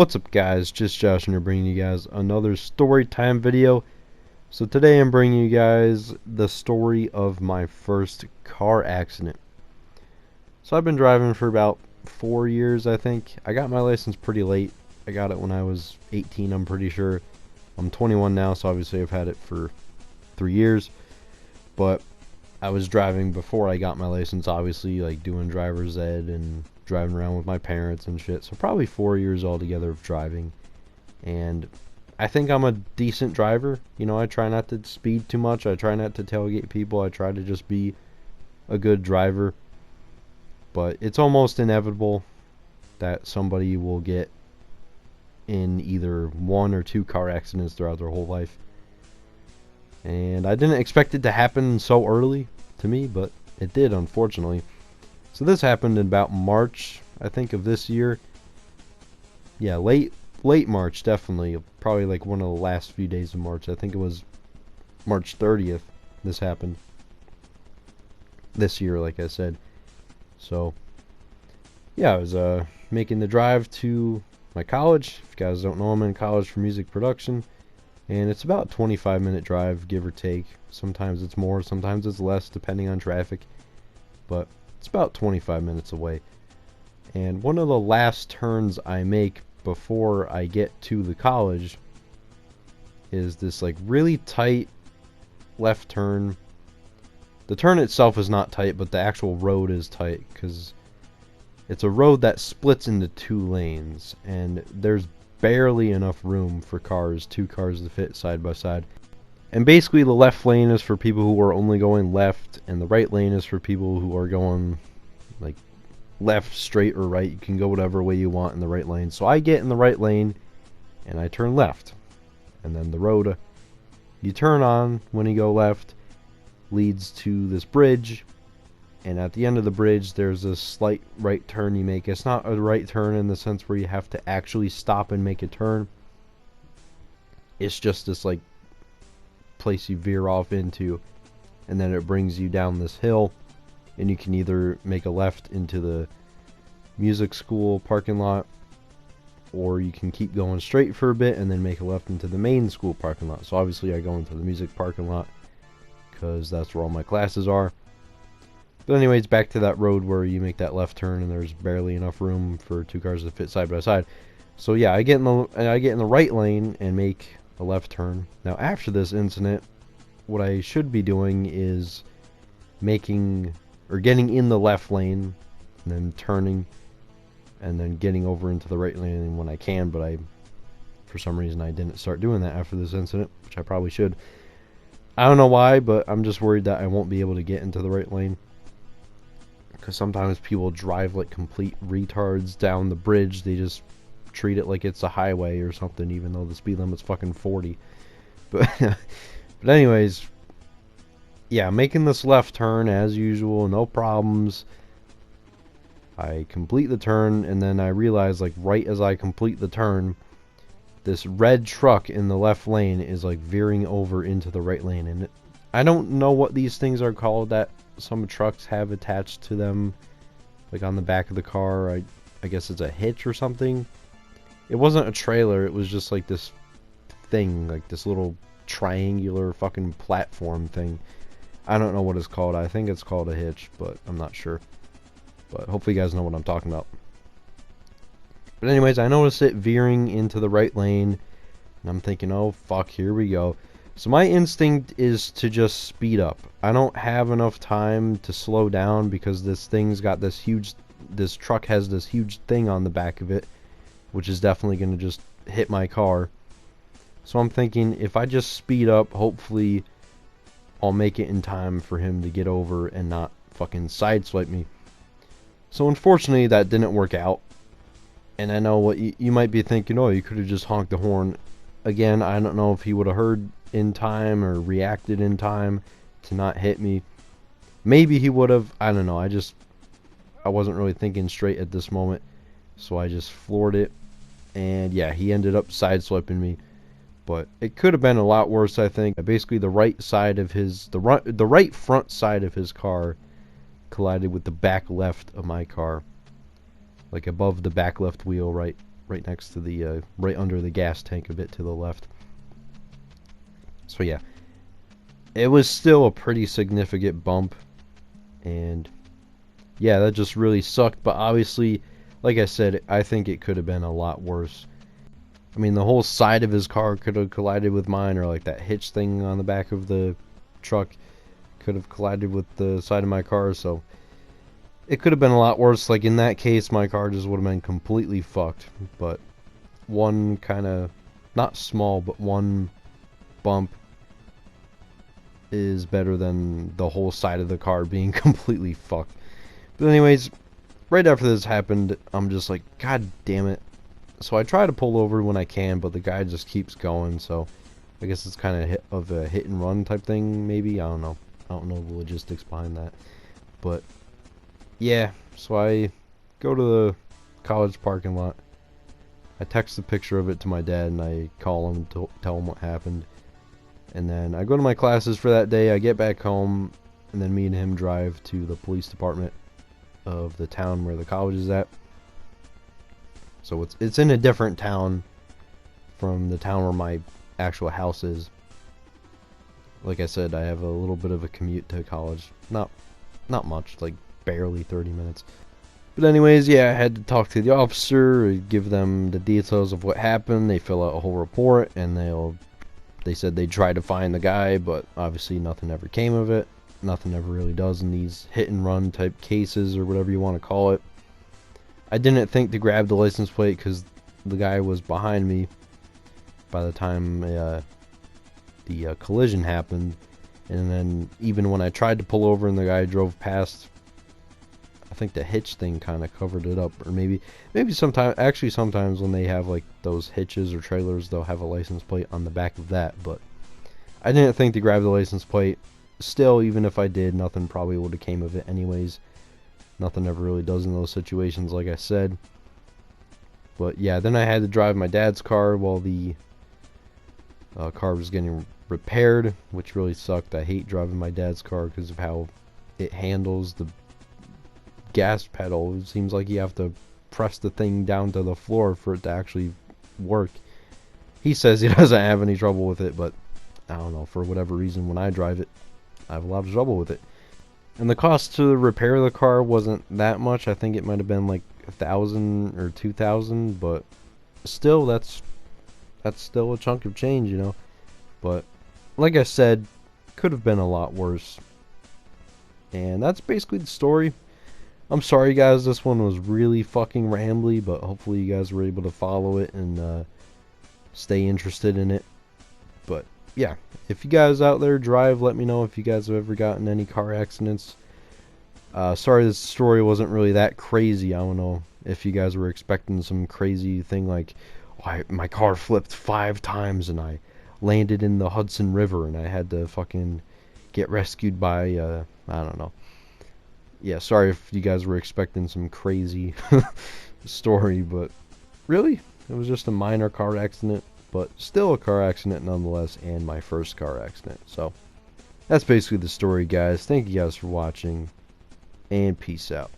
What's up, guys? Just Josh, and I'm bringing you guys another story time video. So today I'm bringing you guys the story of my first car accident. So I've been driving for about 4 years, I think. I got my license pretty late. I got it when I was 18, I'm pretty sure. I'm 21 now, so obviously I've had it for 3 years. But I was driving before I got my license, obviously, like doing driver's ed and driving around with my parents and shit. So probably 4 years altogether of driving. And I think I'm a decent driver. You know, I try not to speed too much. I try not to tailgate people. I try to just be a good driver. But it's almost inevitable that somebody will get in either 1 or 2 car accidents throughout their whole life. And I didn't expect it to happen so early to me, but it did, unfortunately. So this happened in about March, I think, of this year. Yeah, late March, definitely. Probably like one of the last few days of March. I think it was March 30th this happened. This year, like I said. So, yeah, I was making the drive to my college. If you guys don't know, I'm in college for music production. And it's about a 25-minute drive, give or take. Sometimes it's more, sometimes it's less, depending on traffic. But it's about 25 minutes away. And one of the last turns I make before I get to the college is this like really tight left turn. The turn itself is not tight, but the actual road is tight because it's a road that splits into 2 lanes, and there's barely enough room for 2 cars to fit side by side. And basically the left lane is for people who are only going left, and the right lane is for people who are going like left, straight, or right. You can go whatever way you want in the right lane. So I get in the right lane and I turn left. And then the road you turn on when you go left leads to this bridge. And at the end of the bridge there's a slight right turn you make. It's not a right turn in the sense where you have to actually stop and make a turn. It's just this like place you veer off into, and then it brings you down this hill, and you can either make a left into the music school parking lot, or you can keep going straight for a bit and then make a left into the main school parking lot. So obviously I go into the music parking lot because that's where all my classes are. But anyways, back to that road where you make that left turn and there's barely enough room for 2 cars to fit side by side. So yeah, I get in the right lane and make a left turn. Now after this incident, what I should be doing is getting in the left lane and then turning and then getting over into the right lane when I can, but for some reason I didn't start doing that after this incident, which I probably should. I don't know why, but I'm just worried that I won't be able to get into the right lane. Because sometimes people drive like complete retards down the bridge. They just treat it like it's a highway or something, even though the speed limit's fucking 40. But anyways, yeah, making this left turn as usual, no problems. I complete the turn, and then I realize, like, right as I complete the turn, this red truck in the left lane is like veering over into the right lane. And I don't know what these things are called that some trucks have attached to them, like on the back of the car. I guess it's a hitch or something. It wasn't a trailer, it was just like this thing, like this little triangular fucking platform thing. I don't know what it's called. I think it's called a hitch, but I'm not sure. But hopefully you guys know what I'm talking about. But anyways, I noticed it veering into the right lane, and I'm thinking, oh fuck, here we go. So my instinct is to just speed up. I don't have enough time to slow down because this truck has this huge thing on the back of it, which is definitely going to just hit my car. So I'm thinking, if I just speed up, hopefully I'll make it in time for him to get over and not fucking sideswipe me. So unfortunately that didn't work out. And I know what you might be thinking, oh, you could have just honked the horn. Again, I don't know if he would have heard in time or reacted in time to not hit me. Maybe he would have. I don't know. I wasn't really thinking straight at this moment. So I just floored it. And yeah, he ended up sideswiping me. But it could have been a lot worse, I think. Basically, the right front side of his car collided with the back left of my car, like above the back left wheel, right right next to the, right under the gas tank a bit to the left. So yeah, it was still a pretty significant bump, and yeah, that just really sucked. But obviously, like I said, I think it could have been a lot worse. I mean, the whole side of his car could have collided with mine, or like that hitch thing on the back of the truck could have collided with the side of my car, so it could have been a lot worse. Like in that case, my car just would have been completely fucked. But one kind of, not small, but one bump is better than the whole side of the car being completely fucked. But anyways, right after this happened, I'm just like, God damn it. So I try to pull over when I can, but the guy just keeps going, so I guess it's kind of a hit and run type thing, maybe. I don't know. I don't know the logistics behind that. But yeah, so I go to the college parking lot. I text a picture of it to my dad, and I call him to tell him what happened. And then I go to my classes for that day. I get back home, and then me and him drive to the police department of the town where the college is at. So it's in a different town from the town where my actual house is. Like I said, I have a little bit of a commute to college. Not much, like barely 30 minutes. But anyways, yeah, I had to talk to the officer, give them the details of what happened. They fill out a whole report, and they said they'd try to find the guy, but obviously nothing ever came of it. Nothing ever really does in these hit and run type cases, or whatever you want to call it. I didn't think to grab the license plate because the guy was behind me by the time the collision happened. And then even when I tried to pull over and the guy drove past, I think the hitch thing kind of covered it up. Or maybe sometimes when they have like those hitches or trailers, they'll have a license plate on the back of that. But I didn't think to grab the license plate. Still, even if I did, nothing probably would have came of it anyways. Nothing ever really does in those situations, like I said. But yeah, then I had to drive my dad's car while the car was getting repaired, which really sucked. I hate driving my dad's car because of how it handles the gas pedal. It seems like you have to press the thing down to the floor for it to actually work. He says he doesn't have any trouble with it, but I don't know, for whatever reason, when I drive it, I have a lot of trouble with it. And the cost to repair the car wasn't that much. I think it might have been like $1,000 or $2,000, but still, that's still a chunk of change, you know. But like I said, could have been a lot worse. And that's basically the story. I'm sorry, guys. This one was really fucking rambly, but hopefully you guys were able to follow it and stay interested in it. But yeah, if you guys out there drive, let me know if you guys have ever gotten any car accidents. Sorry this story wasn't really that crazy. I don't know if you guys were expecting some crazy thing like, oh, my car flipped 5 times and I landed in the Hudson River and I had to fucking get rescued by, I don't know. Yeah, sorry if you guys were expecting some crazy story, but really, it was just a minor car accident. But still a car accident nonetheless, and my first car accident. So, that's basically the story, guys. Thank you guys for watching, and peace out.